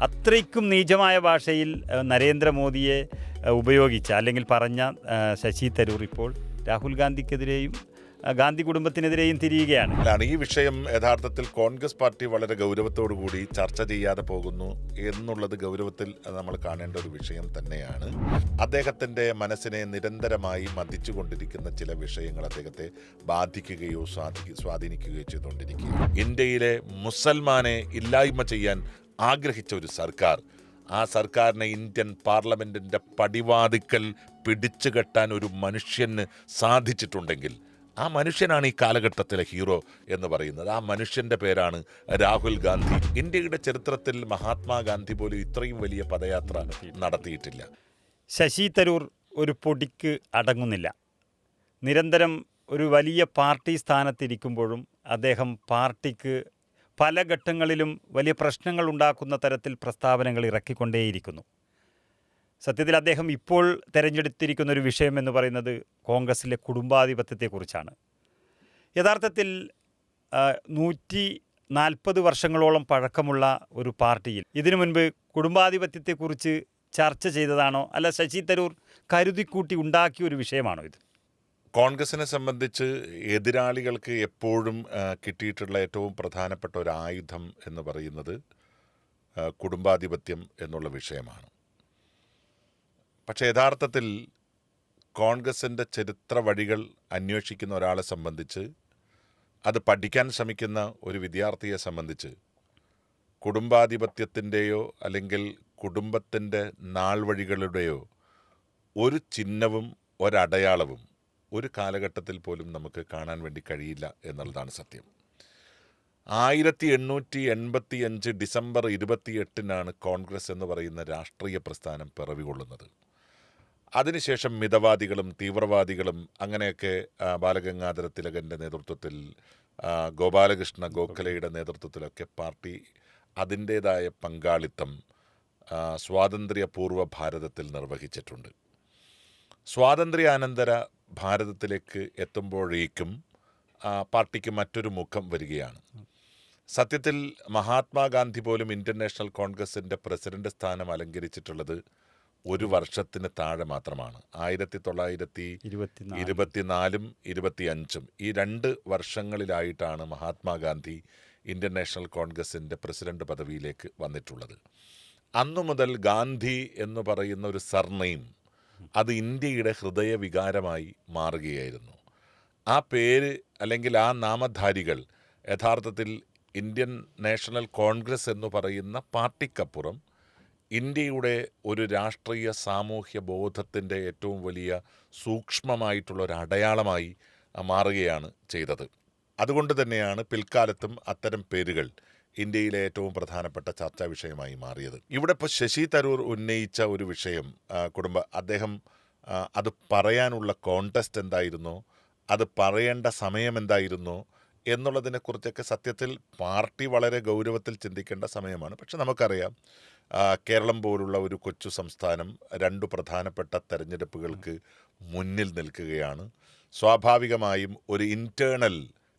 അത്രയ്ക്കും നീചമായ ഭാഷയിൽ നരേന്ദ്രമോദിയെ ഉപയോഗിച്ച അല്ലെങ്കിൽ പറഞ്ഞ ശശി തരൂർ ഇപ്പോൾ രാഹുൽ ഗാന്ധിക്കെതിരെയും ഗാന്ധി കുടുംബത്തിനെതിരെയും തിരിയുകയാണ്. ഈ വിഷയം യഥാർത്ഥത്തിൽ കോൺഗ്രസ് പാർട്ടി വളരെ ഗൗരവത്തോടു കൂടി ചർച്ച ചെയ്യാതെ പോകുന്നു എന്നുള്ളത് ഗൗരവത്തിൽ നമ്മൾ കാണേണ്ട ഒരു വിഷയം തന്നെയാണ്. അദ്ദേഹത്തിൻ്റെ മനസ്സിനെ നിരന്തരമായി മതിച്ചുകൊണ്ടിരിക്കുന്ന ചില വിഷയങ്ങൾ അദ്ദേഹത്തെ ബാധിക്കുകയോ സ്വാധീനിക്കുകയോ ചെയ്തുകൊണ്ടിരിക്കുക. ഇന്ത്യയിലെ മുസൽമാനെ ഇല്ലായ്മ ചെയ്യാൻ ആഗ്രഹിച്ച ഒരു സർക്കാർ, ആ സർക്കാരിനെ ഇന്ത്യൻ പാർലമെന്റിന്റെ പടിവാതിക്കൽ പിടിച്ചുകെട്ടാൻ ഒരു മനുഷ്യന് സാധിച്ചിട്ടുണ്ടെങ്കിൽ ആ മനുഷ്യനാണ് ഈ കാലഘട്ടത്തിലെ ഹീറോ എന്ന് പറയുന്നത്. ആ മനുഷ്യന്റെ പേരാണ് രാഹുൽ ഗാന്ധി. ഇന്ത്യയുടെ ചരിത്രത്തിൽ മഹാത്മാഗാന്ധി പോലും ഇത്രയും വലിയ പദയാത്ര നടത്തിയിട്ടില്ല. ശശി തരൂർ ഒരു പൊടിക്ക് അടങ്ങുന്നില്ല. നിരന്തരം ഒരു വലിയ പാർട്ടി സ്ഥാനത്തിരിക്കുമ്പോഴും അദ്ദേഹം പാർട്ടിക്ക് പല ഘട്ടങ്ങളിലും വലിയ പ്രശ്നങ്ങൾ ഉണ്ടാക്കുന്ന തരത്തിൽ പ്രസ്താവനകൾ ഇറക്കിക്കൊണ്ടേയിരിക്കുന്നു. സത്യത്തിൽ അദ്ദേഹം ഇപ്പോൾ തിരഞ്ഞെടുത്തിരിക്കുന്ന ഒരു വിഷയം എന്ന് പറയുന്നത് കോൺഗ്രസിലെ കുടുംബാധിപത്യത്തെക്കുറിച്ചാണ്. യഥാർത്ഥത്തിൽ 140 വർഷങ്ങളോളം പഴക്കമുള്ള ഒരു പാർട്ടിയിൽ ഇതിനു മുൻപ് കുടുംബാധിപത്യത്തെക്കുറിച്ച് ചർച്ച ചെയ്തതാണോ, അല്ല ശശി തരൂർ കരുതിക്കൂട്ടി ഉണ്ടാക്കിയ ഒരു വിഷയമാണോ ഇത്? കോൺഗ്രസിനെ സംബന്ധിച്ച് എതിരാളികൾക്ക് എപ്പോഴും കിട്ടിയിട്ടുള്ള ഏറ്റവും പ്രധാനപ്പെട്ട ഒരു ആയുധം എന്ന് പറയുന്നത് കുടുംബാധിപത്യം എന്നുള്ള വിഷയമാണ്. പക്ഷേ യഥാർത്ഥത്തിൽ കോൺഗ്രസിൻ്റെ ചരിത്ര വഴികൾ അന്വേഷിക്കുന്ന ഒരാളെ സംബന്ധിച്ച്, അത് പഠിക്കാൻ ശ്രമിക്കുന്ന ഒരു വിദ്യാർത്ഥിയെ സംബന്ധിച്ച് കുടുംബാധിപത്യത്തിൻ്റെയോ അല്ലെങ്കിൽ കുടുംബത്തിൻ്റെ നാൾ വഴികളുടെയോ ഒരു ചിഹ്നവും ഒരടയാളവും ഒരു കാലഘട്ടത്തിൽ പോലും നമുക്ക് കാണാൻ വേണ്ടി കഴിയില്ല എന്നുള്ളതാണ് സത്യം. 1885 ഡിസംബർ 28 കോൺഗ്രസ് എന്ന് പറയുന്ന രാഷ്ട്രീയ പ്രസ്ഥാനം പിറവികൊള്ളുന്നത്. അതിനുശേഷം മിതവാദികളും തീവ്രവാദികളും അങ്ങനെയൊക്കെ ബാലഗംഗാധര തിലകൻ്റെ നേതൃത്വത്തിൽ, ഗോപാലകൃഷ്ണ ഗോഖലെയുടെ നേതൃത്വത്തിലൊക്കെ പാർട്ടി അതിൻ്റേതായ പങ്കാളിത്തം സ്വാതന്ത്ര്യപൂർവ്വ ഭാരതത്തിൽ നിർവഹിച്ചിട്ടുണ്ട്. സ്വാതന്ത്ര്യാനന്തര ഭാരതത്തിലേക്ക് എത്തുമ്പോഴേക്കും പാർട്ടിക്ക് മറ്റൊരു മുഖം വരികയാണ്. സത്യത്തിൽ മഹാത്മാഗാന്ധി പോലും ഇന്ത്യൻ നാഷണൽ കോൺഗ്രസിൻ്റെ പ്രസിഡന്റ് സ്ഥാനം അലങ്കരിച്ചിട്ടുള്ളത് ഒരു വർഷത്തിന് താഴെ മാത്രമാണ്. 1924 25 ഈ 2 വർഷങ്ങളിലായിട്ടാണ് മഹാത്മാഗാന്ധി ഇന്ത്യൻ നാഷണൽ കോൺഗ്രസിൻ്റെ പ്രസിഡന്റ് പദവിയിലേക്ക് വന്നിട്ടുള്ളത്. അന്നു മുതൽ ഗാന്ധി എന്ന് പറയുന്ന ഒരു സർനെയിം അത് ഇന്ത്യയുടെ ഹൃദയവികാരമായി മാറുകയായിരുന്നു. ആ പേര് അല്ലെങ്കിൽ ആ നാമധാരികൾ യഥാർത്ഥത്തിൽ ഇന്ത്യൻ നാഷണൽ കോൺഗ്രസ് എന്ന് പറയുന്ന പാർട്ടിക്കപ്പുറം ഇന്ത്യയുടെ ഒരു രാഷ്ട്രീയ സാമൂഹ്യ ബോധത്തിൻ്റെ ഏറ്റവും വലിയ സൂക്ഷ്മമായിട്ടുള്ള ഒരു അടയാളമായി മാറുകയാണ് ചെയ്തത്. അതുകൊണ്ട് തന്നെയാണ് പിൽക്കാലത്തും അത്തരം പേരുകൾ ഇന്ത്യയിലെ ഏറ്റവും പ്രധാനപ്പെട്ട ചർച്ചാ വിഷയമായി മാറിയത്. ഇവിടെ ഇപ്പോൾ ശശി തരൂർ ഉന്നയിച്ച ഒരു വിഷയം അദ്ദേഹം അത് പറയാനുള്ള കോണ്ടസ്റ്റ് എന്തായിരുന്നോ, അത് പറയേണ്ട സമയം എന്തായിരുന്നോ എന്നുള്ളതിനെക്കുറിച്ചൊക്കെ സത്യത്തിൽ പാർട്ടി വളരെ ഗൗരവത്തിൽ ചിന്തിക്കേണ്ട സമയമാണ്. പക്ഷെ നമുക്കറിയാം, കേരളം പോലുള്ള ഒരു കൊച്ചു സംസ്ഥാനം 2 പ്രധാനപ്പെട്ട തെരഞ്ഞെടുപ്പുകൾക്ക് മുന്നിൽ നിൽക്കുകയാണ്. സ്വാഭാവികമായും ഒരു ഇൻറ്റേർണൽ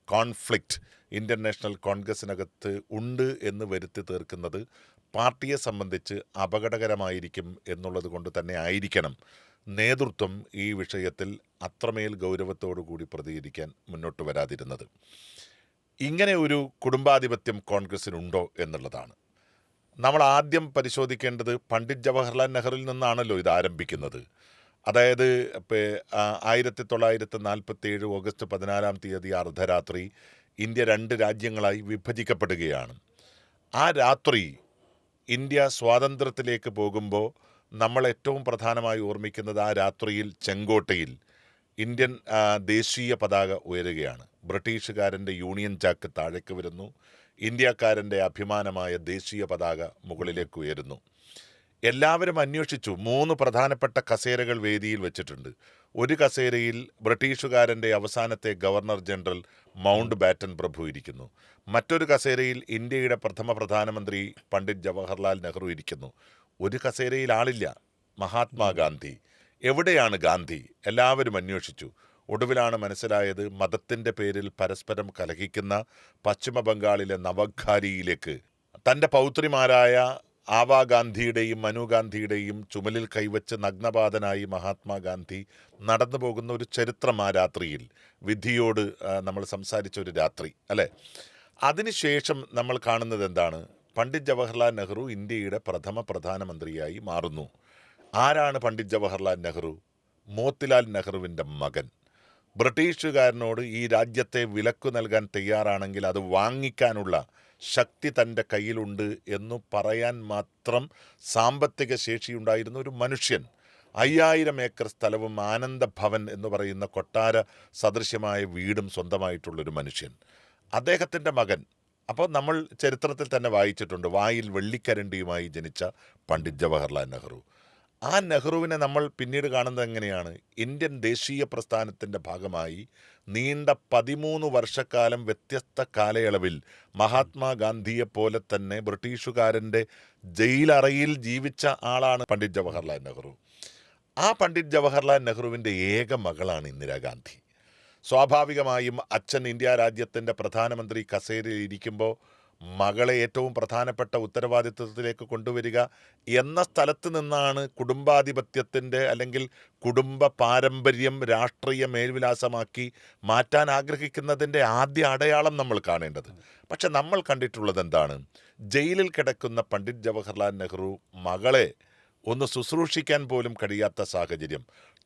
കോൺഫ്ലിക്റ്റ് ഇന്ത്യൻ നാഷണൽ കോൺഗ്രസിനകത്ത് ഉണ്ട് എന്ന് വരുത്തി തീർക്കുന്നത് പാർട്ടിയെ സംബന്ധിച്ച് അപകടകരമായിരിക്കും എന്നുള്ളത് കൊണ്ട് തന്നെ ആയിരിക്കണം നേതൃത്വം ഈ വിഷയത്തിൽ അത്രമേൽ ഗൗരവത്തോടു കൂടി പ്രതികരിക്കാൻ മുന്നോട്ട് വരാതിരുന്നത്. ഇങ്ങനെ ഒരു കുടുംബാധിപത്യം കോൺഗ്രസിനുണ്ടോ എന്നുള്ളതാണ് നമ്മൾ ആദ്യം പരിശോധിക്കേണ്ടത്. പണ്ഡിറ്റ് ജവഹർലാൽ നെഹ്റുവിൽ നിന്നാണല്ലോ ഇത് ആരംഭിക്കുന്നത്. അതായത് 1947 ഓഗസ്റ്റ് 14 അർദ്ധരാത്രി ഇന്ത്യ 2 രാജ്യങ്ങളായി വിഭജിക്കപ്പെടുകയാണ്. ആ രാത്രി ഇന്ത്യ സ്വാതന്ത്ര്യത്തിലേക്ക് പോകുമ്പോൾ നമ്മൾ ഏറ്റവും പ്രധാനമായി ഓർമ്മിക്കുന്നത് ആ രാത്രിയിൽ ചെങ്കോട്ടയിൽ ഇന്ത്യൻ ദേശീയ പതാക ഉയരുകയാണ്. ബ്രിട്ടീഷുകാരൻ്റെ യൂണിയൻ ജാക്ക് താഴേക്ക് വരുന്നു. ഇന്ത്യക്കാരൻ്റെ അഭിമാനമായ ദേശീയ പതാക മുകളിലേക്ക് ഉയരുന്നു. എല്ലാവരും അന്വേഷിച്ചു. 3 പ്രധാനപ്പെട്ട കസേരകൾ വേദിയിൽ വെച്ചിട്ടുണ്ട്. ഒരു കസേരയിൽ ബ്രിട്ടീഷുകാരൻ്റെ അവസാനത്തെ ഗവർണർ ജനറൽ മൗണ്ട് ബാറ്റൻ പ്രഭു ഇരിക്കുന്നു. മറ്റൊരു കസേരയിൽ ഇന്ത്യയുടെ പ്രഥമ പ്രധാനമന്ത്രി പണ്ഡിറ്റ് ജവഹർലാൽ നെഹ്റു ഇരിക്കുന്നു. ഒരു കസേരയിൽ ആളില്ല, മഹാത്മാഗാന്ധി. എവിടെയാണ് ഗാന്ധി? എല്ലാവരും അന്വേഷിച്ചു. ഒടുവിലാണ് മനസ്സിലായത്, മതത്തിൻ്റെ പേരിൽ പരസ്പരം കലഹിക്കുന്ന പശ്ചിമ ബംഗാളിലെ നവഖാരിയിലേക്ക് തൻ്റെ പൗത്രിമാരായ ആവാ ഗാന്ധിയുടെയും മനു ഗാന്ധിയുടെയും ചുമലിൽ കൈവച്ച് നഗ്നപാതനായി മഹാത്മാഗാന്ധി നടന്നു പോകുന്ന ഒരു ചരിത്രം ആ രാത്രിയിൽ വിധിയോട് നമ്മൾ സംസാരിച്ച ഒരു രാത്രി അല്ലേ. അതിനുശേഷം നമ്മൾ കാണുന്നത് എന്താണ്? പണ്ഡിറ്റ് ജവഹർലാൽ നെഹ്റു ഇന്ത്യയുടെ പ്രഥമ പ്രധാനമന്ത്രിയായി മാറുന്നു. ആരാണ് പണ്ഡിറ്റ് ജവഹർലാൽ നെഹ്റു? മോത്തിലാൽ നെഹ്റുവിൻ്റെ മകൻ. ബ്രിട്ടീഷുകാരനോട് ഈ രാജ്യത്തെ വിലക്കു നൽകാൻ തയ്യാറാണെങ്കിൽ അത് വാങ്ങിക്കാനുള്ള ശക്തി തൻ്റെ കയ്യിലുണ്ട് എന്ന് പറയാൻ മാത്രം സാമ്പത്തിക ശേഷിയുണ്ടായിരുന്ന ഒരു മനുഷ്യൻ. 5000 ഏക്കർ സ്ഥലവും ആനന്ദഭവൻ എന്ന് പറയുന്ന കൊട്ടാര സദൃശ്യമായ വീടും സ്വന്തമായിട്ടുള്ളൊരു മനുഷ്യൻ, അദ്ദേഹത്തിൻ്റെ മകൻ. അപ്പോൾ നമ്മൾ ചരിത്രത്തിൽ തന്നെ വായിച്ചിട്ടുണ്ട്, വായിൽ വെള്ളിക്കരണ്ടിയുമായി ജനിച്ച പണ്ഡിറ്റ് ജവഹർലാൽ നെഹ്റു. ആ നെഹ്റുവിനെ നമ്മൾ പിന്നീട് കാണുന്നത് എങ്ങനെയാണ്? ഇന്ത്യൻ ദേശീയ പ്രസ്ഥാനത്തിൻ്റെ ഭാഗമായി നീണ്ട 13 വർഷക്കാലം വ്യത്യസ്ത കാലയളവിൽ മഹാത്മാഗാന്ധിയെപ്പോലെ തന്നെ ബ്രിട്ടീഷുകാരൻ്റെ ജയിലറയിൽ ജീവിച്ച ആളാണ് പണ്ഡിറ്റ് ജവഹർലാൽ നെഹ്റു. ആ പണ്ഡിറ്റ് ജവഹർലാൽ നെഹ്റുവിൻ്റെ ഏക മകളാണ് ഇന്ദിരാഗാന്ധി. സ്വാഭാവികമായും അച്ഛൻ ഇന്ത്യ രാജ്യത്തിൻ്റെ പ്രധാനമന്ത്രി കസേരയിൽ ഇരിക്കുമ്പോൾ മകളെ ഏറ്റവും പ്രധാനപ്പെട്ട ഉത്തരവാദിത്വത്തിലേക്ക് കൊണ്ടുവരിക എന്ന സ്ഥലത്ത് നിന്നാണ് കുടുംബാധിപത്യത്തിൻ്റെ അല്ലെങ്കിൽ കുടുംബ പാരമ്പര്യം രാഷ്ട്രീയ മേൽവിലാസമാക്കി മാറ്റാൻ ആഗ്രഹിക്കുന്നതിൻ്റെ ആദ്യ അടയാളം നമ്മൾ കാണേണ്ടത്. പക്ഷെ നമ്മൾ കണ്ടിട്ടുള്ളത് എന്താണ്? ജയിലിൽ കിടക്കുന്ന പണ്ഡിറ്റ് ജവഹർലാൽ നെഹ്റു മകളെ ഒന്ന് ശുശ്രൂഷിക്കാൻ പോലും കഴിയാത്ത സാഹചര്യം.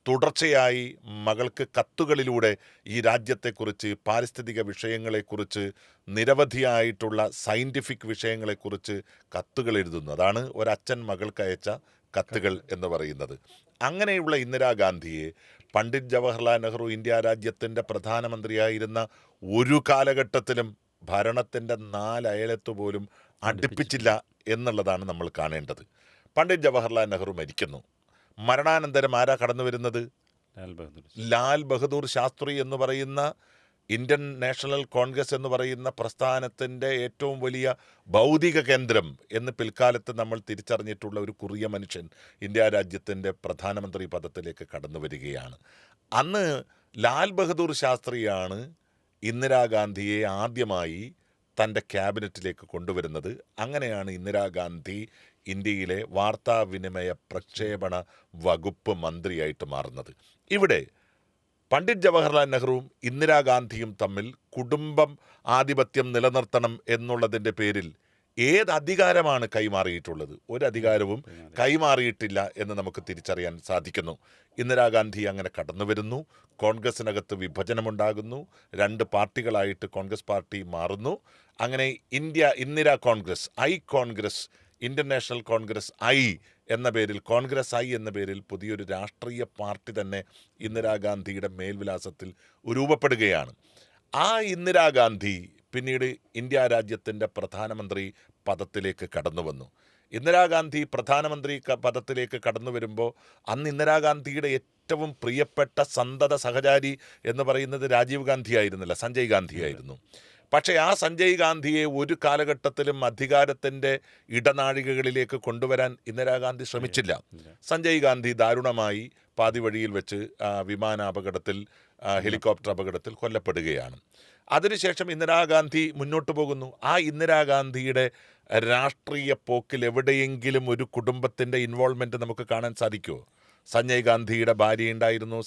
തുടർച്ചയായി മകൾക്ക് കത്തുകളിലൂടെ ഈ രാജ്യത്തെക്കുറിച്ച്, പാരിസ്ഥിതിക വിഷയങ്ങളെക്കുറിച്ച്, നിരവധിയായിട്ടുള്ള സയൻറ്റിഫിക് വിഷയങ്ങളെക്കുറിച്ച് കത്തുകൾ എഴുതുന്നു. അതാണ് ഒരച്ഛൻ മകൾക്ക് അയച്ച കത്തുകൾ എന്ന് പറയുന്നത്. അങ്ങനെയുള്ള ഇന്ദിരാഗാന്ധിയെ പണ്ഡിറ്റ് ജവഹർലാൽ നെഹ്റു ഇന്ത്യ രാജ്യത്തിൻ്റെ പ്രധാനമന്ത്രിയായിരുന്ന ഒരു കാലഘട്ടത്തിലും ഭരണത്തിൻ്റെ 4 അയലത്ത് പോലും അടുപ്പിച്ചില്ല എന്നുള്ളതാണ് നമ്മൾ കാണേണ്ടത്. പണ്ഡിറ്റ് ജവഹർലാൽ നെഹ്റു മരിക്കുന്നു. മരണാനന്തരം ആരാ കടന്നു വരുന്നത്? ലാൽ ബഹദൂർ ശാസ്ത്രി എന്ന് പറയുന്ന ഇന്ത്യൻ നാഷണൽ കോൺഗ്രസ് എന്ന് പറയുന്ന പ്രസ്ഥാനത്തിൻ്റെ ഏറ്റവും വലിയ ബൗദ്ധിക കേന്ദ്രം എന്ന് പിൽക്കാലത്ത് നമ്മൾ തിരിച്ചറിഞ്ഞിട്ടുള്ള ഒരു കുറിയ മനുഷ്യൻ ഇന്ത്യ രാജ്യത്തിൻ്റെ പ്രധാനമന്ത്രി പദത്തിലേക്ക് കടന്നു വരികയാണ്. അന്ന് ലാൽ ബഹദൂർ ശാസ്ത്രിയാണ് ഇന്ദിരാഗാന്ധിയെ ആദ്യമായി തൻ്റെ ക്യാബിനറ്റിലേക്ക് കൊണ്ടുവരുന്നത്. അങ്ങനെയാണ് ഇന്ദിരാഗാന്ധി ഇന്ത്യയിലെ വാർത്താവിനിമയ പ്രക്ഷേപണ വകുപ്പ് മന്ത്രിയായിട്ട് മാറുന്നത്. ഇവിടെ പണ്ഡിറ്റ് ജവഹർലാൽ നെഹ്റുവും ഇന്ദിരാഗാന്ധിയും തമ്മിൽ കുടുംബം ആധിപത്യം നിലനിർത്തണം എന്നുള്ളതിൻ്റെ പേരിൽ ഏത് അധികാരമാണ് കൈമാറിയിട്ടുള്ളത്? ഒരു അധികാരവും കൈമാറിയിട്ടില്ല എന്ന് നമുക്ക് തിരിച്ചറിയാൻ സാധിക്കുന്നു. ഇന്ദിരാഗാന്ധി അങ്ങനെ കടന്നു വരുന്നു. കോൺഗ്രസിനകത്ത് വിഭജനമുണ്ടാകുന്നു. 2 പാർട്ടികളായിട്ട് കോൺഗ്രസ് പാർട്ടി മാറുന്നു. അങ്ങനെ ഇന്ദിര കോൺഗ്രസ്, കോൺഗ്രസ്, ഇന്ത്യൻ നാഷണൽ കോൺഗ്രസ് എന്ന പേരിൽ, കോൺഗ്രസ് എന്ന പേരിൽ പുതിയൊരു രാഷ്ട്രീയ പാർട്ടി തന്നെ ഇന്ദിരാഗാന്ധിയുടെ മേൽവിലാസത്തിൽ രൂപപ്പെടുകയാണ്. ആ ഇന്ദിരാഗാന്ധി പിന്നീട് ഇന്ത്യ രാജ്യത്തിൻ്റെ പ്രധാനമന്ത്രി പദത്തിലേക്ക് കടന്നു വന്നു. ഇന്ദിരാഗാന്ധി പ്രധാനമന്ത്രി പദത്തിലേക്ക് കടന്നു വരുമ്പോൾ അന്ന് ഇന്ദിരാഗാന്ധിയുടെ ഏറ്റവും പ്രിയപ്പെട്ട സന്തത സഹചാരി എന്ന് പറയുന്നത് രാജീവ് ഗാന്ധി ആയിരുന്നില്ല, സഞ്ജയ് ഗാന്ധി ആയിരുന്നു. പക്ഷേ ആ സഞ്ജയ് ഗാന്ധിയെ ഒരു കാലഘട്ടത്തിലും അധികാരത്തിൻ്റെ ഇടനാഴികകളിലേക്ക് കൊണ്ടുവരാൻ ഇന്ദിരാഗാന്ധി ശ്രമിച്ചില്ല. സഞ്ജയ് ഗാന്ധി ദാരുണമായി പാതി വഴിയിൽ വെച്ച് വിമാനാപകടത്തിൽ, ഹെലികോപ്റ്റർ അപകടത്തിൽ കൊല്ലപ്പെടുകയാണ്. അതിനുശേഷം ഇന്ദിരാഗാന്ധി മുന്നോട്ട് പോകുന്നു. ആ ഇന്ദിരാഗാന്ധിയുടെ രാഷ്ട്രീയ പോക്കിൽ എവിടെയെങ്കിലും ഒരു കുടുംബത്തിൻ്റെ ഇൻവോൾവ്മെൻറ്റ് നമുക്ക് കാണാൻ സാധിക്കുമോ? സഞ്ജയ് ഗാന്ധിയുടെ ഭാര്യയുണ്ടായിരുന്നു,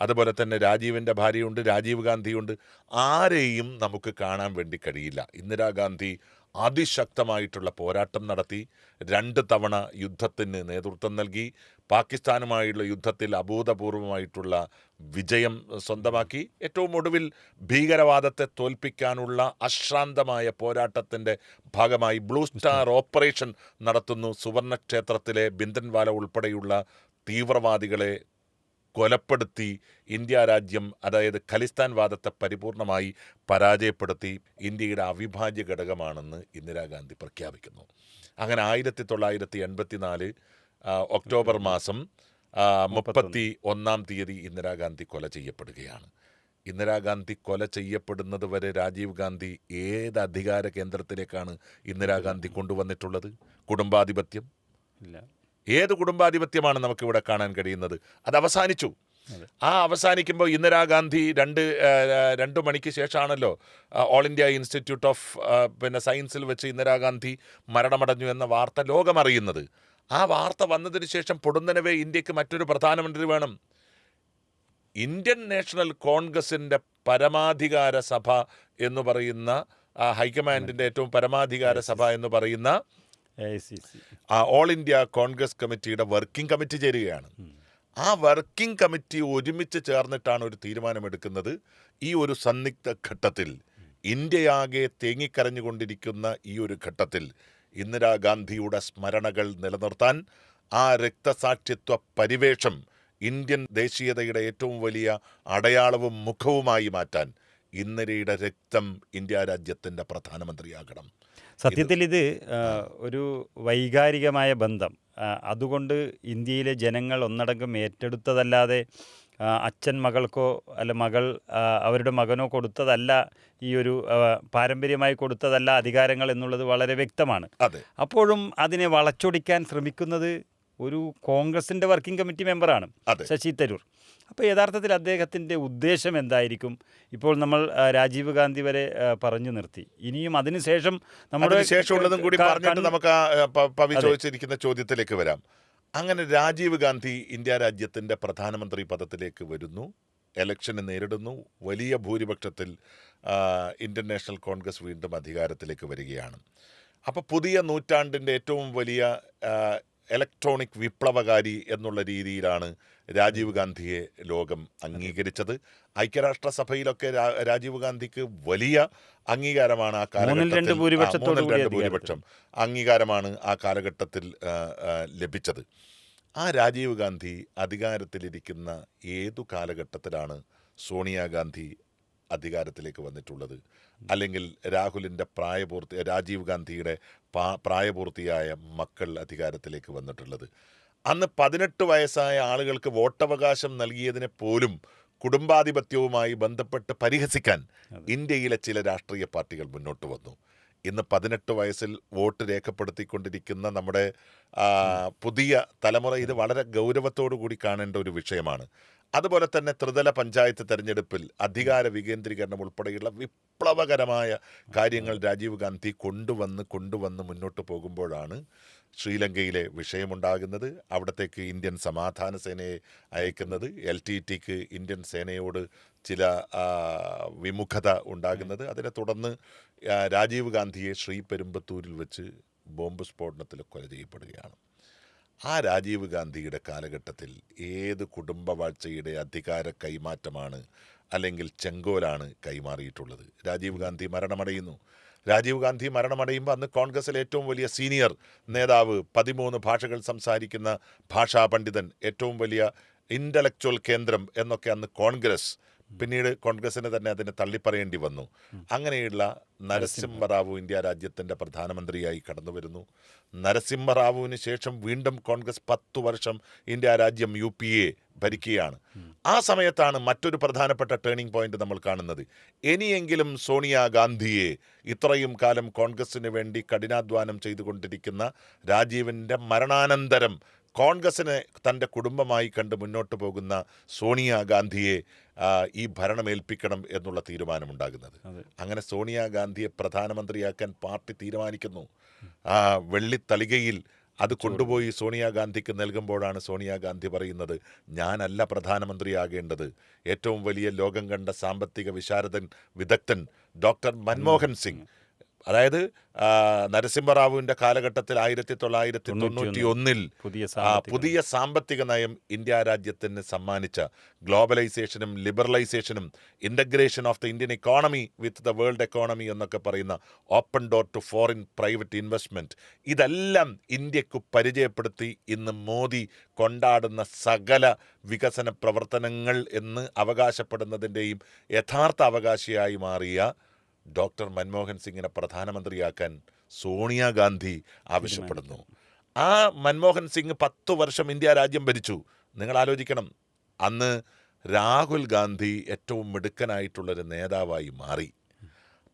അതുപോലെ തന്നെ രാജീവിൻ്റെ ഭാര്യയുണ്ട്, രാജീവ് ഗാന്ധിയുണ്ട്. ആരെയും നമുക്ക് കാണാൻ വേണ്ടി കഴിയില്ല. ഇന്ദിരാഗാന്ധി അതിശക്തമായിട്ടുള്ള പോരാട്ടം നടത്തി, 2 തവണ യുദ്ധത്തിന് നേതൃത്വം നൽകി, പാകിസ്ഥാനുമായുള്ള യുദ്ധത്തിൽ അഭൂതപൂർവമായിട്ടുള്ള വിജയം സ്വന്തമാക്കി, ഏറ്റവും ഒടുവിൽ ഭീകരവാദത്തെ തോൽപ്പിക്കാനുള്ള അശ്രാന്തമായ പോരാട്ടത്തിൻ്റെ ഭാഗമായി ബ്ലൂ സ്റ്റാർ ഓപ്പറേഷൻ നടത്തുന്നു. സുവർണക്ഷേത്രത്തിലെ ബിന്ദൻവാല ഉൾപ്പെടെയുള്ള തീവ്രവാദികളെ കൊലപ്പെടുത്തി ഇന്ത്യ രാജ്യം, അതായത് ഖലിസ്ഥാൻ വാദത്തെ പരിപൂർണമായി പരാജയപ്പെടുത്തി ഇന്ത്യയുടെ അവിഭാജ്യ ഘടകമാണെന്ന് ഇന്ദിരാഗാന്ധി പ്രഖ്യാപിക്കുന്നു. അങ്ങനെ 1984 ഒക്ടോബർ മാസം 31-ാം തീയതി ഇന്ദിരാഗാന്ധി കൊല ചെയ്യപ്പെടുകയാണ്. ഇന്ദിരാഗാന്ധി കൊല ചെയ്യപ്പെടുന്നത് വരെ രാജീവ് ഗാന്ധി ഏത് അധികാര കേന്ദ്രത്തിലേക്കാണ് ഇന്ദിരാഗാന്ധി കൊണ്ടുവന്നിട്ടുള്ളത്? കുടുംബാധിപത്യം ഇല്ല. ഏത് കുടുംബാധിപത്യമാണ് നമുക്കിവിടെ കാണാൻ കഴിയുന്നത്? അത് അവസാനിച്ചു. ആ അവസാനിക്കുമ്പോൾ ഇന്ദിരാഗാന്ധി 2 മണിക്ക് ശേഷമാണല്ലോ ഓൾ ഇന്ത്യ ഇൻസ്റ്റിറ്റ്യൂട്ട് ഓഫ് സയൻസിൽ വെച്ച് ഇന്ദിരാഗാന്ധി മരണമടഞ്ഞു എന്ന വാർത്ത ലോകമറിയുന്നത്. ആ വാർത്ത വന്നതിന് ശേഷം പൊടുന്നനവേ ഇന്ത്യക്ക് മറ്റൊരു പ്രധാനമന്ത്രി വേണം. ഇന്ത്യൻ നാഷണൽ കോൺഗ്രസിൻ്റെ പരമാധികാര സഭ എന്ന് പറയുന്ന ഹൈക്കമാൻഡിൻ്റെ ഏറ്റവും പരമാധികാര സഭ എന്ന് പറയുന്ന ഓൾ ഇന്ത്യ കോൺഗ്രസ് കമ്മിറ്റിയുടെ വർക്കിംഗ് കമ്മിറ്റി ചേരുകയാണ്. ആ വർക്കിംഗ് കമ്മിറ്റി ഒരുമിച്ച് ചേർന്നിട്ടാണ് ഒരു തീരുമാനമെടുക്കുന്നത്. ഈ ഒരു സന്നിഗ്ധ ഘട്ടത്തിൽ, ഇന്ത്യയാകെ തേങ്ങിക്കരഞ്ഞുകൊണ്ടിരിക്കുന്ന ഈ ഒരു ഘട്ടത്തിൽ ഇന്ദിരാഗാന്ധിയുടെ സ്മരണകൾ നിലനിർത്താൻ, ആ രക്തസാക്ഷിത്വ പരിവേഷം ഇന്ത്യൻ ദേശീയതയുടെ ഏറ്റവും വലിയ അടയാളവും മുഖവുമായി മാറ്റാൻ ഇന്ദിരയുടെ രക്തം ഇന്ത്യ രാജ്യത്തിൻ്റെ പ്രധാനമന്ത്രിയാകണം. സത്യത്തിൽ ഇത് ഒരു വൈകാരികമായ ബന്ധം. അതുകൊണ്ട് ഇന്ത്യയിലെ ജനങ്ങൾ ഒന്നടങ്കം ഏറ്റെടുത്തതല്ലാതെ അച്ഛൻ മകൾക്കോ അല്ല മകൾ അവരുടെ മകനോ കൊടുത്തതല്ല, ഈ ഒരു പാരമ്പര്യമായി കൊടുത്തതല്ല അധികാരങ്ങൾ എന്നുള്ളത് വളരെ വ്യക്തമാണ്. അപ്പോഴും അതിനെ വളച്ചൊടിക്കാൻ ശ്രമിക്കുന്നത് ഒരു കോൺഗ്രസിൻ്റെ വർക്കിംഗ് കമ്മിറ്റി മെമ്പറാണ് ശശി തരൂർ. അപ്പോൾ യഥാർത്ഥത്തിൽ അദ്ദേഹത്തിൻ്റെ ഉദ്ദേശം എന്തായിരിക്കും? ഇപ്പോൾ നമ്മൾ രാജീവ് ഗാന്ധി വരെ പറഞ്ഞു നിർത്തി. ഇനിയും അതിനുശേഷം നമ്മുടെ ശേഷമുള്ളതും കൂടി പറഞ്ഞിട്ട് നമുക്ക് പവി ചോദിച്ചിരിക്കുന്ന ചോദ്യത്തിലേക്ക് വരാം. അങ്ങനെ രാജീവ് ഗാന്ധി ഇന്ത്യ രാജ്യത്തിൻ്റെ പ്രധാനമന്ത്രി പദത്തിലേക്ക് വരുന്നു, എലക്ഷന് നേരിടുന്നു. വലിയ ഭൂരിപക്ഷത്തിൽ ഇന്ത്യൻ നാഷണൽ കോൺഗ്രസ് വീണ്ടും അധികാരത്തിലേക്ക് വരികയാണ്. അപ്പോൾ പുതിയ നൂറ്റാണ്ടിൻ്റെ ഏറ്റവും വലിയ ഇലക്ട്രോണിക് വിപ്ലവകാരി എന്നുള്ള രീതിയിലാണ് രാജീവ് ഗാന്ധിയെ ലോകം അംഗീകരിച്ചത്. ഐക്യരാഷ്ട്രസഭയിലൊക്കെ രാജീവ് ഗാന്ധിക്ക് വലിയ അംഗീകാരമാണ് ആ കാലഘട്ടത്തിൽ, 3/2 ഭൂരിപക്ഷം അംഗീകാരമാണ് ആ കാലഘട്ടത്തിൽ ലഭിച്ചത്. ആ രാജീവ് ഗാന്ധി അധികാരത്തിലിരിക്കുന്ന ഏതു കാലഘട്ടത്തിലാണ് സോണിയാഗാന്ധി അധികാരത്തിലേക്ക് വന്നിട്ടുള്ളത്? അല്ലെങ്കിൽ രാഹുലിൻ്റെ രാജീവ് ഗാന്ധിയുടെ പ്രായപൂർത്തിയായ മക്കൾ അധികാരത്തിലേക്ക് വന്നിട്ടുള്ളത്? അന്ന് 18 വയസ്സായ ആളുകൾക്ക് വോട്ടവകാശം നൽകിയതിനെ പോലും കുടുംബാധിപത്യവുമായി ബന്ധപ്പെട്ട് പരിഹസിക്കാൻ ഇന്ത്യയിലെ ചില രാഷ്ട്രീയ പാർട്ടികൾ മുന്നോട്ട് വന്നു. ഇന്ന് 18 വയസ്സിൽ വോട്ട് രേഖപ്പെടുത്തിക്കൊണ്ടിരിക്കുന്ന നമ്മുടെ പുതിയ തലമുറ ഇത് വളരെ ഗൗരവത്തോടു കൂടി കാണേണ്ട ഒരു വിഷയമാണ്. അതുപോലെ തന്നെ ത്രിതല പഞ്ചായത്ത് തെരഞ്ഞെടുപ്പിൽ അധികാര വികേന്ദ്രീകരണം ഉൾപ്പെടെയുള്ള വിപ്ലവകരമായ കാര്യങ്ങൾ രാജീവ് ഗാന്ധി കൊണ്ടുവന്ന് മുന്നോട്ട് പോകുമ്പോഴാണ് ശ്രീലങ്കയിലെ വിഷയമുണ്ടാകുന്നത്. അവിടത്തേക്ക് ഇന്ത്യൻ സമാധാന സേനയെ അയക്കുന്നത്, LTTക്ക് ഇന്ത്യൻ സേനയോട് ചില വിമുഖത ഉണ്ടാകുന്നത്. അതിനെ തുടർന്ന് രാജീവ് ഗാന്ധിയെ ശ്രീപെരുമ്പത്തൂരിൽ വെച്ച് ബോംബ് സ്ഫോടനത്തിൽ കൊല ചെയ്യപ്പെടുകയാണ്. ആ രാജീവ് ഗാന്ധിയുടെ കാലഘട്ടത്തിൽ ഏത് കുടുംബവാഴ്ചയുടെ അധികാര കൈമാറ്റമാണ് അല്ലെങ്കിൽ ചെങ്കോലാണ് കൈമാറിയിട്ടുള്ളത്? രാജീവ് ഗാന്ധി മരണമടയുന്നു. രാജീവ് ഗാന്ധി മരണമടയുമ്പോൾ അന്ന് കോൺഗ്രസിലെ ഏറ്റവും വലിയ സീനിയർ നേതാവ്, 13 ഭാഷകൾ സംസാരിക്കുന്ന ഭാഷാ പണ്ഡിതൻ, ഏറ്റവും വലിയ ഇൻ്റലക്ച്വൽ കേന്ദ്രം എന്നൊക്കെ അന്ന് കോൺഗ്രസ്, പിന്നീട് കോൺഗ്രസിന് തന്നെ അതിനെ തള്ളിപ്പറയേണ്ടി വന്നു. അങ്ങനെയുള്ള നരസിംഹറാവു ഇന്ത്യ രാജ്യത്തിൻ്റെ പ്രധാനമന്ത്രിയായി കടന്നു വരുന്നു. നരസിംഹറാവുവിന് ശേഷം വീണ്ടും കോൺഗ്രസ് 10 വർഷം ഇന്ത്യ രാജ്യം UPA ഭരിക്കുകയാണ്. ആ സമയത്താണ് മറ്റൊരു പ്രധാനപ്പെട്ട ടേണിംഗ് പോയിന്റ് നമ്മൾ കാണുന്നത്. ഇനിയെങ്കിലും സോണിയാഗാന്ധിയെ, ഇത്രയും കാലം കോൺഗ്രസിന് വേണ്ടി കഠിനാധ്വാനം ചെയ്തുകൊണ്ടിരിക്കുന്ന രാജീവിൻ്റെ മരണാനന്തരം കോൺഗ്രസിനെ തൻ്റെ കുടുംബമായി കണ്ട് മുന്നോട്ട് പോകുന്ന സോണിയാഗാന്ധിയെ ഈ ഭരണമേൽപ്പിക്കണം എന്നുള്ള തീരുമാനമുണ്ടാകുന്നത്. അങ്ങനെ സോണിയാഗാന്ധിയെ പ്രധാനമന്ത്രിയാക്കാൻ പാർട്ടി തീരുമാനിക്കുന്നു. വെള്ളിത്തളികയിൽ അത് കൊണ്ടുപോയി സോണിയാഗാന്ധിക്ക് നൽകുമ്പോഴാണ് സോണിയാഗാന്ധി പറയുന്നത്, ഞാനല്ല പ്രധാനമന്ത്രിയാകേണ്ടത്. ഏറ്റവും വലിയ ലോകം കണ്ട സാമ്പത്തിക വിദഗ്ധൻ ഡോക്ടർ മൻമോഹൻ സിംഗ്, അതായത് നരസിംഹറാവുവിൻ്റെ കാലഘട്ടത്തിൽ 1991 പുതിയ സാമ്പത്തിക നയം ഇന്ത്യ രാജ്യത്തിന് സമ്മാനിച്ച ഗ്ലോബലൈസേഷനും ലിബറലൈസേഷനും integration of the Indian economy with the world economy എന്നൊക്കെ പറയുന്ന open door to foreign private investment, ഇതെല്ലാം ഇന്ത്യക്ക് പരിചയപ്പെടുത്തി ഇന്ന് മോദി കൊണ്ടാടുന്ന സകല വികസന പ്രവർത്തനങ്ങൾ എന്ന് അവകാശപ്പെടുന്നതിൻ്റെയും യഥാർത്ഥ അവകാശിയായി മാറിയ ഡോക്ടർ മൻമോഹൻ സിംഗിനെ പ്രധാനമന്ത്രിയാക്കാൻ സോണിയാഗാന്ധി ആവശ്യപ്പെടുന്നു. ആ മൻമോഹൻ സിംഗ് 10 വർഷം ഇന്ത്യ രാജ്യം ഭരിച്ചു. നിങ്ങൾ ആലോചിക്കണം, അന്ന് രാഹുൽ ഗാന്ധി ഏറ്റവും മിടുക്കനായിട്ടുള്ളൊരു നേതാവായി മാറി.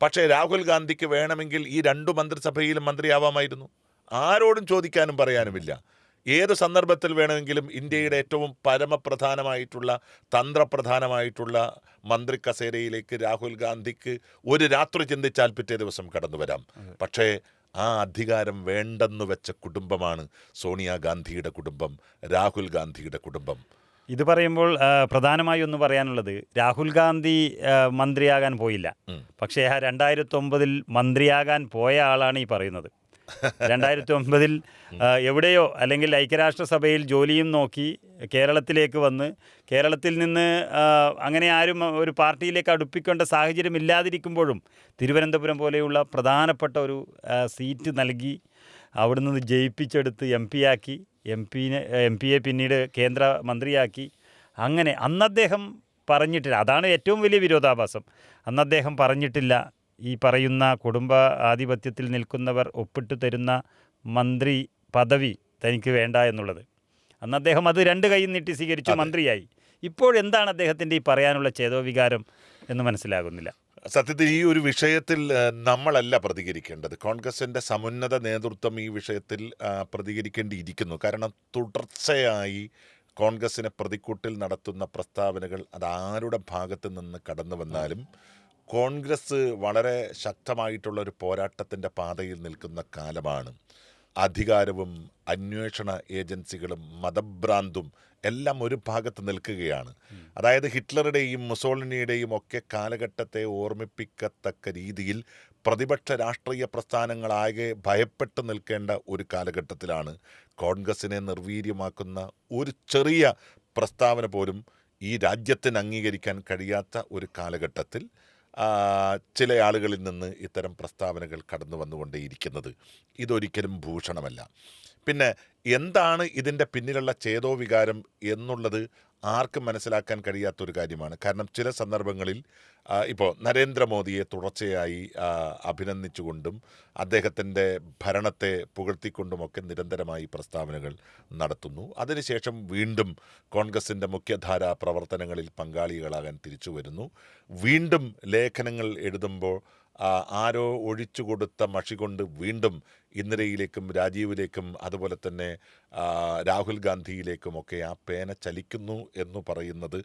പക്ഷേ രാഹുൽ ഗാന്ധിക്ക് വേണമെങ്കിൽ ഈ 2 മന്ത്രിസഭയിലും മന്ത്രിയാവാമായിരുന്നു. ആരോടും ചോദിക്കാനും പറയാനുമില്ല. ഏത് സന്ദർഭത്തിൽ വേണമെങ്കിലും ഇന്ത്യയുടെ ഏറ്റവും പരമപ്രധാനമായിട്ടുള്ള തന്ത്രപ്രധാനമായിട്ടുള്ള മന്ത്രി കസേരയിലേക്ക് രാഹുൽ ഗാന്ധിക്ക് ഒരു രാത്രി ചിന്തിച്ചാൽ പിറ്റേ ദിവസം കടന്നു വരാം. പക്ഷേ ആ അധികാരം വേണ്ടെന്ന് വെച്ച കുടുംബമാണ് സോണിയാഗാന്ധിയുടെ കുടുംബം, രാഹുൽ ഗാന്ധിയുടെ കുടുംബം. ഇത് പറയുമ്പോൾ പ്രധാനമായി ഒന്ന് പറയാനുള്ളത്, രാഹുൽ ഗാന്ധി മന്ത്രിയാകാൻ പോയില്ല. പക്ഷേ ആ 2009 മന്ത്രിയാകാൻ പോയ ആളാണ് ഈ പറയുന്നത്. 2009 എവിടെയോ അല്ലെങ്കിൽ ഐക്യരാഷ്ട്രസഭയിൽ ജോലിയും നോക്കി കേരളത്തിലേക്ക് വന്ന് കേരളത്തിൽ നിന്ന് അങ്ങനെ ആരും ഒരു പാർട്ടിയിലേക്ക് അടുപ്പിക്കേണ്ട സാഹചര്യം ഇല്ലാതിരിക്കുമ്പോഴും തിരുവനന്തപുരം പോലെയുള്ള പ്രധാനപ്പെട്ട ഒരു സീറ്റ് നൽകി അവിടെ നിന്ന് ജയിപ്പിച്ചെടുത്ത് എം പിയെ പിന്നീട് കേന്ദ്ര മന്ത്രിയാക്കി. അങ്ങനെ അന്ന് അദ്ദേഹം പറഞ്ഞിട്ടില്ല, അതാണ് ഏറ്റവും വലിയ വിരോധാഭാസം. അന്ന് അദ്ദേഹം പറഞ്ഞിട്ടില്ല ഈ പറയുന്ന കുടുംബ ആധിപത്യത്തിൽ നിൽക്കുന്നവർ ഒപ്പിട്ട് തരുന്ന മന്ത്രി പദവി തനിക്ക് വേണ്ട എന്നുള്ളത്. അന്ന് അദ്ദേഹം അത് രണ്ട് കൈയും നീട്ടി സ്വീകരിച്ചു മന്ത്രിയായി. ഇപ്പോഴെന്താണ് അദ്ദേഹത്തിൻ്റെ ഈ പറയാനുള്ള ചേതോവികാരം എന്ന് മനസ്സിലാകുന്നില്ല. സത്യത്തിൽ ഈ ഒരു വിഷയത്തിൽ നമ്മളല്ല പ്രതികരിക്കേണ്ടത്. കോൺഗ്രസിൻ്റെ സമുന്നത നേതൃത്വം ഈ വിഷയത്തിൽ പ്രതികരിക്കേണ്ടിയിരിക്കുന്നു. കാരണം തുടർച്ചയായി കോൺഗ്രസിനെ പ്രതിക്കൂട്ടിൽ നടത്തുന്ന പ്രസ്താവനകൾ അത് ആരുടെ ഭാഗത്ത് നിന്ന് കടന്നു വന്നാലും കോൺഗ്രസ് വളരെ ശക്തമായിട്ടുള്ള ഒരു പോരാട്ടത്തിൻ്റെ പാതയിൽ നിൽക്കുന്ന കാലമാണ്. അധികാരവും അന്വേഷണ ഏജൻസികളും മതഭ്രാന്തും എല്ലാം ഒരു ഭാഗത്ത് നിൽക്കുകയാണ്. അതായത് ഹിറ്റ്ലറുടെയും മുസോളിനിയുടെയും ഒക്കെ കാലഘട്ടത്തെ ഓർമ്മിപ്പിക്കത്തക്ക രീതിയിൽ പ്രതിപക്ഷ രാഷ്ട്രീയ പ്രസ്ഥാനങ്ങളാകെ ഭയപ്പെട്ട് നിൽക്കേണ്ട ഒരു കാലഘട്ടത്തിലാണ് കോൺഗ്രസിനെ നിർവീര്യമാക്കുന്ന ഒരു ചെറിയ പ്രസ്താവന പോലും ഈ രാജ്യത്തിന് അംഗീകരിക്കാൻ കഴിയാത്ത ഒരു കാലഘട്ടത്തിൽ ചില ആളുകളിൽ നിന്ന് ഇത്തരം പ്രസ്താവനകൾ കടന്നു വന്നുകൊണ്ടേയിരിക്കുന്നത് ഇതൊരിക്കലും ഭൂഷണമല്ല. പിന്നെ എന്താണ് ഇതിൻ്റെ പിന്നിലുള്ള ചേതോവികാരം എന്നുള്ളത് ആർക്കും മനസ്സിലാക്കാൻ കഴിയാത്തൊരു കാര്യമാണ്. കാരണം ചില സന്ദർഭങ്ങളിൽ ഇപ്പോൾ നരേന്ദ്രമോദിയെ തുടർച്ചയായി അഭിനന്ദിച്ചുകൊണ്ടും അദ്ദേഹത്തിൻ്റെ ഭരണത്തെ പുകഴ്ത്തിക്കൊണ്ടുമൊക്കെ നിരന്തരമായി പ്രസ്താവനകൾ നടത്തുന്നു. അതിനുശേഷം വീണ്ടും കോൺഗ്രസിൻ്റെ മുഖ്യധാരാ പ്രവർത്തനങ്ങളിൽ പങ്കാളികളാകാൻ തിരിച്ചു വരുന്നു. വീണ്ടും ലേഖനങ്ങൾ എഴുതുമ്പോൾ ആരോ ഒഴിച്ചു കൊടുത്ത മഷി കൊണ്ട് വീണ്ടും ഇന്ദിരയിലേക്കും രാജീവിലേക്കും അതുപോലെ തന്നെ രാഹുൽ ഗാന്ധിയിലേക്കുമൊക്കെ ആ പേന ചലിക്കുന്നു എന്ന് പറയുന്നത്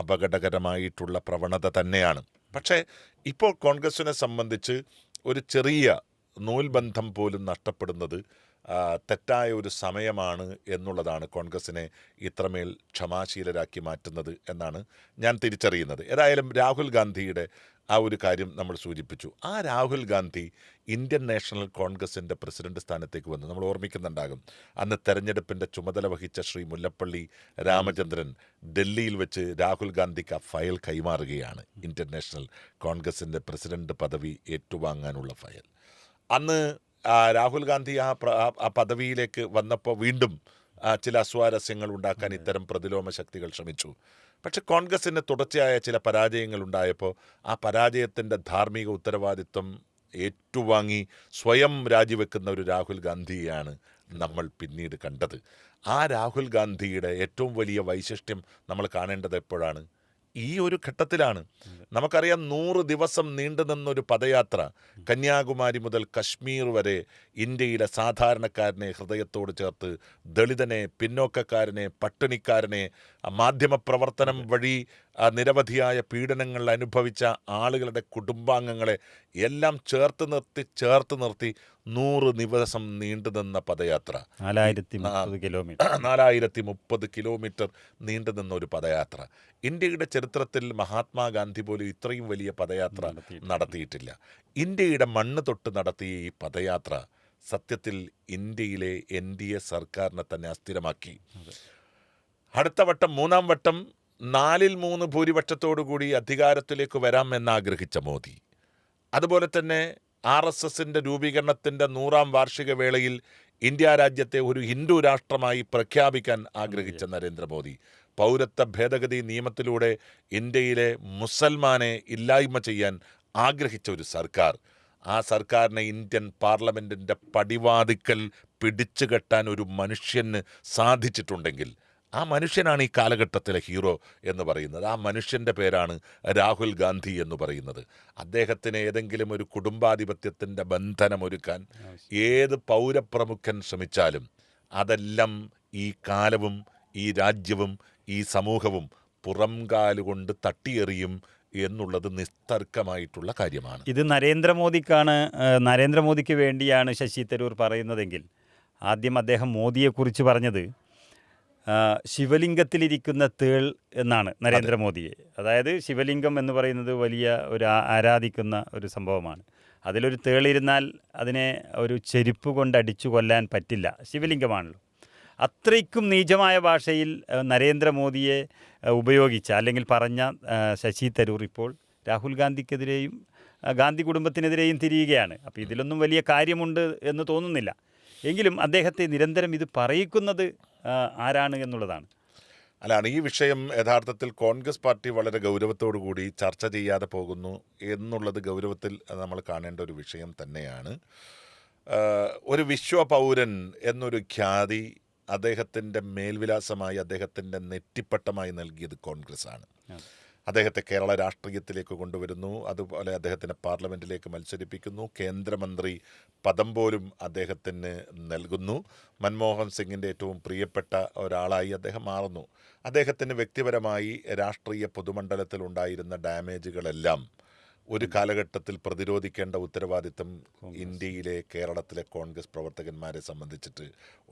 അപകടകരമായിട്ടുള്ള പ്രവണത തന്നെയാണ്. പക്ഷേ ഇപ്പോൾ കോൺഗ്രസിനെ സംബന്ധിച്ച് ഒരു ചെറിയ നൂൽബന്ധം പോലും നഷ്ടപ്പെടുന്നത് തെറ്റായ ഒരു സമയമാണ് എന്നുള്ളതാണ് കോൺഗ്രസിനെ ഇത്രമേൽ ക്ഷമാശീലരാക്കി മാറ്റുന്നത് എന്നാണ് ഞാൻ തിരിച്ചറിയുന്നത്. ഏതായാലും രാഹുൽ ഗാന്ധിയുടെ ആ ഒരു കാര്യം നമ്മൾ സൂചിപ്പിച്ചു. ആ രാഹുൽ ഗാന്ധി ഇന്ത്യൻ നാഷണൽ കോൺഗ്രസിൻ്റെ പ്രസിഡന്റ് സ്ഥാനത്തേക്ക് വന്നു. നമ്മൾ ഓർമ്മിക്കുന്നുണ്ടാകും, അന്ന് തെരഞ്ഞെടുപ്പിൻ്റെ ചുമതല വഹിച്ച ശ്രീ മുല്ലപ്പള്ളി രാമചന്ദ്രൻ ഡൽഹിയിൽ വെച്ച് രാഹുൽ ഗാന്ധിക്ക് ആ ഫയൽ കൈമാറുകയാണ്. ഇന്ത്യൻ നാഷണൽ കോൺഗ്രസിൻ്റെ പ്രസിഡന്റ് പദവി ഏറ്റുവാങ്ങാനുള്ള ഫയൽ. അന്ന് രാഹുൽ ഗാന്ധി ആ പദവിയിലേക്ക് വന്നപ്പോൾ വീണ്ടും ചില അസ്വാരസ്യങ്ങൾ ഉണ്ടാക്കാൻ ഇത്തരം പ്രതിലോമ ശക്തികൾ ശ്രമിച്ചു. പക്ഷെ കോൺഗ്രസിന് തുടർച്ചയായ ചില പരാജയങ്ങൾ ഉണ്ടായപ്പോൾ ആ പരാജയത്തിൻ്റെ ധാർമ്മിക ഉത്തരവാദിത്വം ഏറ്റുവാങ്ങി സ്വയം രാജിവെക്കുന്ന ഒരു രാഹുൽ ഗാന്ധിയെയാണ് നമ്മൾ പിന്നീട് കണ്ടത്. ആ രാഹുൽ ഗാന്ധിയുടെ ഏറ്റവും വലിയ വൈശിഷ്ട്യം നമ്മൾ കാണേണ്ടത് എപ്പോഴാണ്? ഈ ഒരു ഘട്ടത്തിലാണ്. നമുക്കറിയാം 100 ദിവസം നീണ്ടുനിന്നൊരു പദയാത്ര കന്യാകുമാരി മുതൽ കശ്മീർ വരെ ഇന്ത്യയിലെ സാധാരണക്കാരനെ ഹൃദയത്തോട് ചേർത്ത് ദളിതനെ, പിന്നോക്കക്കാരനെ, പട്ടിണിക്കാരനെ, മാധ്യമപ്രവർത്തനം വഴി നിരവധിയായ പീഡനങ്ങൾ അനുഭവിച്ച ആളുകളുടെ കുടുംബാംഗങ്ങളെ എല്ലാം ചേർത്ത് നിർത്തി 100 ദിവസം നീണ്ടുനിന്ന പദയാത്ര, 430 കിലോമീറ്റർ നീണ്ടുനിന്ന ഒരു പദയാത്ര. ഇന്ത്യയുടെ ചരിത്രത്തിൽ മഹാത്മാഗാന്ധി പോലും ഇത്രയും വലിയ പദയാത്ര നടത്തിയിട്ടില്ല. ഇന്ത്യയുടെ മണ്ണ് തൊട്ട് നടത്തിയ ഈ പദയാത്ര സത്യത്തിൽ ഇന്ത്യയിലെ NDA സർക്കാരിനെ തന്നെ അസ്ഥിരമാക്കി. അടുത്ത വട്ടം 3-ാം വട്ടം 4-3 ഭൂരിപക്ഷത്തോടുകൂടി അധികാരത്തിലേക്ക് വരാം എന്നാഗ്രഹിച്ച മോദി, അതുപോലെ തന്നെ RSSൻ്റെ രൂപീകരണത്തിൻ്റെ 100-ാം വാർഷിക വേളയിൽ ഇന്ത്യ രാജ്യത്തെ ഒരു ഹിന്ദു രാഷ്ട്രമായി പ്രഖ്യാപിക്കാൻ ആഗ്രഹിച്ച നരേന്ദ്രമോദി, പൗരത്വ ഭേദഗതി നിയമത്തിലൂടെ ഇന്ത്യയിലെ മുസൽമാനെ ഇല്ലായ്മ ചെയ്യാൻ ആഗ്രഹിച്ച ഒരു സർക്കാർ, ആ സർക്കാരിനെ ഇന്ത്യൻ പാർലമെൻറ്റിൻ്റെ പടിവാതിക്കൽ പിടിച്ചുകെട്ടാൻ ഒരു മനുഷ്യന് സാധിച്ചിട്ടുണ്ടെങ്കിൽ ആ മനുഷ്യനാണ് ഈ കാലഘട്ടത്തിലെ ഹീറോ എന്ന് പറയുന്നത്. ആ മനുഷ്യൻ്റെ പേരാണ് രാഹുൽ ഗാന്ധി എന്ന് പറയുന്നത്. അദ്ദേഹത്തിന് ഏതെങ്കിലും ഒരു കുടുംബാധിപത്യത്തിൻ്റെ ബന്ധനമൊരുക്കാൻ ഏത് പൗരപ്രമുഖൻ ശ്രമിച്ചാലും അതെല്ലാം ഈ കാലവും ഈ രാജ്യവും ഈ സമൂഹവും പുറംകാലുകൊണ്ട് തട്ടിയെറിയും എന്നുള്ളത് നിസ്തർക്കമായിട്ടുള്ള കാര്യമാണ്. ഇത് നരേന്ദ്രമോദിക്ക് വേണ്ടിയാണ് ശശി തരൂർ പറയുന്നതെങ്കിൽ ആദ്യം അദ്ദേഹം മോദിയെക്കുറിച്ച് പറഞ്ഞത് ശിവലിംഗത്തിലിരിക്കുന്ന തേൾ എന്നാണ് നരേന്ദ്രമോദിയെ. അതായത് ശിവലിംഗം എന്ന് പറയുന്നത് വലിയ ഒരു ആരാധിക്കുന്ന ഒരു സംഭവമാണ്. അതിലൊരു തേളിരുന്നാൽ അതിനെ ഒരു ചെരുപ്പ് കൊണ്ട് അടിച്ചു കൊല്ലാൻ പറ്റില്ല, ശിവലിംഗമാണല്ലോ. അത്രയ്ക്കും നീചമായ ഭാഷയിൽ നരേന്ദ്രമോദിയെ ഉപയോഗിച്ച അല്ലെങ്കിൽ പറഞ്ഞ ശശി തരൂർ ഇപ്പോൾ രാഹുൽ ഗാന്ധിക്കെതിരെയും ഗാന്ധി കുടുംബത്തിനെതിരെയും തിരിയുകയാണ്. അപ്പോൾ ഇതിലൊന്നും വലിയ കാര്യമുണ്ട് എന്ന് തോന്നുന്നില്ല. എങ്കിലും അദ്ദേഹത്തെ നിരന്തരം ഇത് പറയിക്കുന്നത് ആരാണ് എന്നുള്ളതാണ്. അല്ലാണ് ഈ വിഷയം യഥാർത്ഥത്തിൽ കോൺഗ്രസ് പാർട്ടി വളരെ ഗൗരവത്തോടു കൂടി ചർച്ച ചെയ്യാതെ പോകുന്നു എന്നുള്ളത് ഗൗരവത്തിൽ നമ്മൾ കാണേണ്ട ഒരു വിഷയം തന്നെയാണ്. ഒരു വിശ്വപൗരൻ എന്നൊരു ഖ്യാതി അദ്ദേഹത്തിൻ്റെ മേൽവിലാസമായി, അദ്ദേഹത്തിൻ്റെ നെറ്റിപ്പട്ടമായി നൽകിയത് കോൺഗ്രസ് ആണ്. അദ്ദേഹത്തെ കേരള രാഷ്ട്രീയത്തിലേക്ക് കൊണ്ടുവരുന്നു, അതുപോലെ അദ്ദേഹത്തിനെ പാർലമെൻറ്റിലേക്ക് മത്സരിപ്പിക്കുന്നു, കേന്ദ്രമന്ത്രി പദം പോലും അദ്ദേഹത്തിന് നൽകുന്നു. മൻമോഹൻ സിംഗിൻ്റെ ഏറ്റവും പ്രിയപ്പെട്ട ഒരാളായി അദ്ദേഹം മാറുന്നു. അദ്ദേഹത്തിന് വ്യക്തിപരമായി രാഷ്ട്രീയ പൊതുമണ്ഡലത്തിൽ ഉണ്ടായിരുന്ന ഡാമേജുകളെല്ലാം ഒരു കാലഘട്ടത്തിൽ പ്രതിരോധിക്കേണ്ട ഉത്തരവാദിത്തം ഇന്ത്യയിലെ കേരളത്തിലെ കോൺഗ്രസ് പ്രവർത്തകന്മാരെ സംബന്ധിച്ചിട്ട്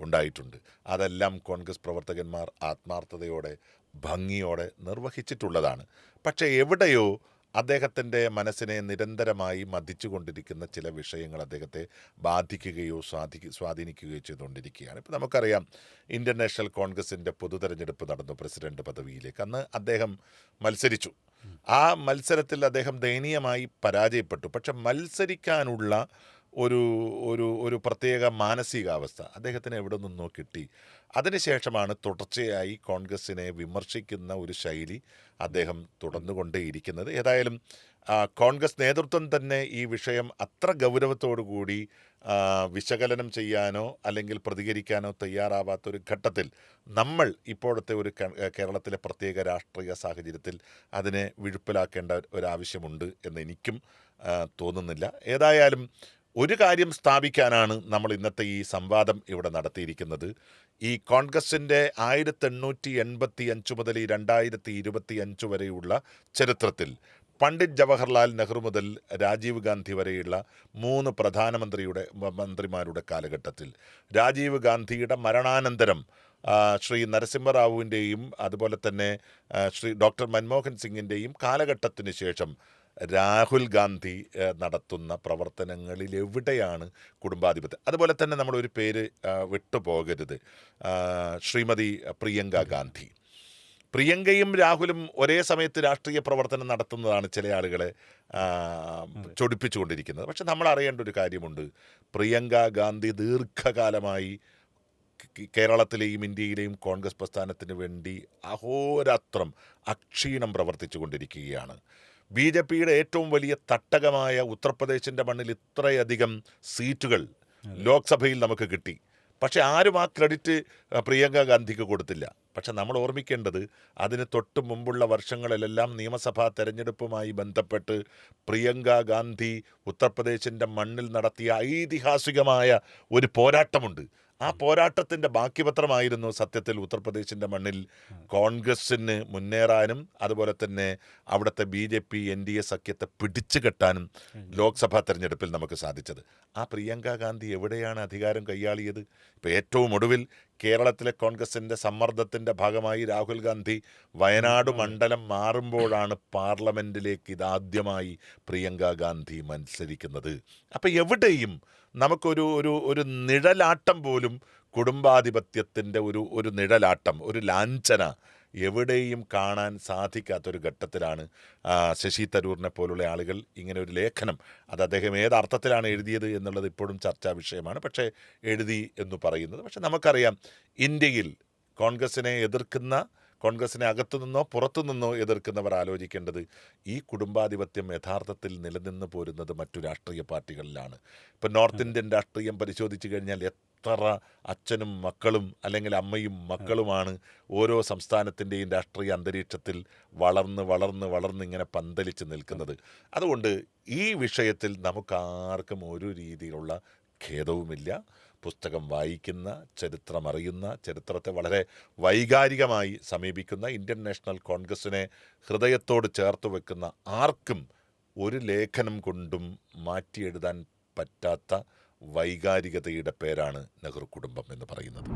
ഉണ്ടായിട്ടുണ്ട്. അതെല്ലാം കോൺഗ്രസ് പ്രവർത്തകന്മാർ ആത്മാർത്ഥതയോടെ ഭംഗിയോടെ നിർവഹിച്ചിട്ടുള്ളതാണ്. പക്ഷേ എവിടെയോ അദ്ദേഹത്തിൻ്റെ മനസ്സിനെ നിരന്തരമായി മതിച്ചുകൊണ്ടിരിക്കുന്ന ചില വിഷയങ്ങൾ അദ്ദേഹത്തെ ബാധിക്കുകയോ സ്വാധീനിക്കുകയോ ചെയ്തുകൊണ്ടിരിക്കുകയാണ്. ഇപ്പോൾ നമുക്കറിയാം, ഇന്ത്യൻ നാഷണൽ കോൺഗ്രസിൻ്റെ പൊതുതെരഞ്ഞെടുപ്പ് നടന്നു പ്രസിഡന്റ് പദവിയിലേക്ക്. അന്ന് അദ്ദേഹം മത്സരിച്ചു. ആ മത്സരത്തിൽ അദ്ദേഹം ദയനീയമായി പരാജയപ്പെട്ടു. പക്ഷെ മത്സരിക്കാനുള്ള ഒരു ഒരു ഒരു പ്രത്യേക മാനസികാവസ്ഥ അദ്ദേഹത്തിന് എവിടെ നിന്നോ കിട്ടി. അതിനുശേഷമാണ് തുടർച്ചയായി കോൺഗ്രസിനെ വിമർശിക്കുന്ന ഒരു ശൈലി അദ്ദേഹം തുടർന്നുകൊണ്ടേയിരിക്കുന്നത്. ഏതായാലും കോൺഗ്രസ് നേതൃത്വം തന്നെ ഈ വിഷയം അത്ര ഗൗരവത്തോടുകൂടി വിശകലനം ചെയ്യാനോ അല്ലെങ്കിൽ പ്രതികരിക്കാനോ തയ്യാറാവാത്തൊരു ഘട്ടത്തിൽ നമ്മൾ ഇപ്പോഴത്തെ ഒരു കേരളത്തിലെ പ്രത്യേക രാഷ്ട്രീയ സാഹചര്യത്തിൽ അതിനെ വിഴുപ്പിലാക്കേണ്ട ഒരാവശ്യമുണ്ട് എന്ന് എനിക്കും തോന്നുന്നില്ല. ഏതായാലും ഒരു കാര്യം സ്ഥാപിക്കാനാണ് നമ്മൾ ഇന്നത്തെ ഈ സംവാദം ഇവിടെ നടത്തിയിരിക്കുന്നത്. ഈ കോൺഗ്രസിൻ്റെ 1885 മുതൽ 2025 വരെയുള്ള ചരിത്രത്തിൽ പണ്ഡിറ്റ് ജവഹർലാൽ നെഹ്റു മുതൽ രാജീവ് ഗാന്ധി വരെയുള്ള 3 മന്ത്രിമാരുടെ കാലഘട്ടത്തിൽ രാജീവ് ഗാന്ധിയുടെ മരണാനന്തരം ശ്രീ നരസിംഹറാവുവിൻ്റെയും അതുപോലെ തന്നെ ശ്രീ ഡോക്ടർ മൻമോഹൻ സിംഗിൻ്റെയും കാലഘട്ടത്തിന് ശേഷം രാഹുൽ ഗാന്ധി നടത്തുന്ന പ്രവർത്തനങ്ങളിൽ എവിടെയാണ് കുടുംബാധിപത്യം? അതുപോലെ തന്നെ നമ്മളൊരു പേര് വിട്ടുപോകരുത്, ശ്രീമതി പ്രിയങ്ക ഗാന്ധി. പ്രിയങ്കയും രാഹുലും ഒരേ സമയത്ത് രാഷ്ട്രീയ പ്രവർത്തനം നടത്തുന്നതാണ് ചില ആളുകളെ ചൊടിപ്പിച്ചുകൊണ്ടിരിക്കുന്നത്. പക്ഷെ നമ്മൾ അറിയേണ്ട ഒരു കാര്യമുണ്ട്, പ്രിയങ്ക ഗാന്ധി ദീർഘകാലമായി കേരളത്തിലെയും ഇന്ത്യയിലെയും കോൺഗ്രസ് പ്രസ്ഥാനത്തിന് വേണ്ടി അഹോരാത്രം അക്ഷീണം പ്രവർത്തിച്ചു കൊണ്ടിരിക്കുകയാണ്. BJPയുടെ ഏറ്റവും വലിയ തട്ടകമായ ഉത്തർപ്രദേശിൻ്റെ മണ്ണിൽ ഇത്രയധികം സീറ്റുകൾ ലോക്സഭയിൽ നമുക്ക് കിട്ടി. പക്ഷെ ആരും ആ ക്രെഡിറ്റ് പ്രിയങ്ക ഗാന്ധിക്ക് കൊടുത്തില്ല. പക്ഷെ നമ്മൾ ഓർമ്മിക്കേണ്ടത്, അതിന് തൊട്ട് മുമ്പുള്ള വർഷങ്ങളിലെല്ലാം നിയമസഭാ തെരഞ്ഞെടുപ്പുമായി ബന്ധപ്പെട്ട് പ്രിയങ്ക ഗാന്ധി ഉത്തർപ്രദേശിൻ്റെ മണ്ണിൽ നടത്തിയ ഐതിഹാസികമായ ഒരു പോരാട്ടമുണ്ട്. ആ പോരാട്ടത്തിൻ്റെ ബാക്കിപത്രമായിരുന്നു സത്യത്തിൽ ഉത്തർപ്രദേശിൻ്റെ മണ്ണിൽ കോൺഗ്രസ്സിന് മുന്നേറാനും അതുപോലെ തന്നെ അവിടുത്തെ BJP NDA സഖ്യത്തെ പിടിച്ചു കെട്ടാനും ലോക്സഭാ തെരഞ്ഞെടുപ്പിൽ നമുക്ക് സാധിച്ചത്. ആ പ്രിയങ്ക ഗാന്ധി എവിടെയാണ് അധികാരം കൈയാളിയത്? ഇപ്പോൾ ഏറ്റവും ഒടുവിൽ കേരളത്തിലെ കോൺഗ്രസിൻ്റെ സമ്മർദ്ദത്തിൻ്റെ ഭാഗമായി രാഹുൽ ഗാന്ധി വയനാട് മണ്ഡലം മാറുമ്പോഴാണ് പാർലമെൻറ്റിലേക്ക് ഇതാദ്യമായി പ്രിയങ്ക ഗാന്ധി മത്സരിക്കുന്നത്. അപ്പോൾ എവിടെയും നമുക്കൊരു ഒരു ഒരു നിഴലാട്ടം പോലും, കുടുംബാധിപത്യത്തിൻ്റെ ഒരു നിഴലാട്ടം, ഒരു ലാഞ്ചന എവിടെയും കാണാൻ സാധിക്കാത്തൊരു ഘട്ടത്തിലാണ് ശശി തരൂരിനെ പോലുള്ള ആളുകൾ ഇങ്ങനെ ഒരു ലേഖനം, അത് അദ്ദേഹം ഏതർത്ഥത്തിലാണ് എഴുതിയത് എന്നുള്ളത് ഇപ്പോഴും ചർച്ചാ വിഷയമാണ്. പക്ഷേ എഴുതി എന്ന് പറയുന്നത്. പക്ഷെ നമുക്കറിയാം, ഇന്ത്യയിൽ കോൺഗ്രസിനെ അകത്തുനിന്നോ പുറത്തുനിന്നോ എതിർക്കുന്നവർ ആലോചിക്കേണ്ടത്, ഈ കുടുംബാധിപത്യം യഥാർത്ഥത്തിൽ നിലനിന്ന് പോരുന്നത് മറ്റു രാഷ്ട്രീയ പാർട്ടികളിലാണ്. ഇപ്പം നോർത്ത് ഇന്ത്യൻ രാഷ്ട്രീയം പരിശോധിച്ചു കഴിഞ്ഞാൽ എത്ര അച്ഛനും മക്കളും അല്ലെങ്കിൽ അമ്മയും മക്കളുമാണ് ഓരോ സംസ്ഥാനത്തിൻ്റെയും രാഷ്ട്രീയ അന്തരീക്ഷത്തിൽ വളർന്ന് ഇങ്ങനെ പന്തലിച്ച് നിൽക്കുന്നത്. അതുകൊണ്ട് ഈ വിഷയത്തിൽ നമുക്കാർക്കും ഒരു രീതിയിലുള്ള ഖേദവുമില്ല. പുസ്തകം വായിക്കുന്ന, ചരിത്രമറിയുന്ന, ചരിത്രത്തെ വളരെ വൈകാരികമായി സമീപിക്കുന്ന, ഇന്ത്യൻ നാഷണൽ കോൺഗ്രസിനെ ഹൃദയത്തോട് ചേർത്ത് വെക്കുന്ന ആർക്കും ഒരു ലേഖനം കൊണ്ടും മാറ്റിയെഴുതാൻ പറ്റാത്ത വൈകാരികതയുടെ പേരാണ് നെഹ്റു കുടുംബം എന്ന് പറയുന്നത്.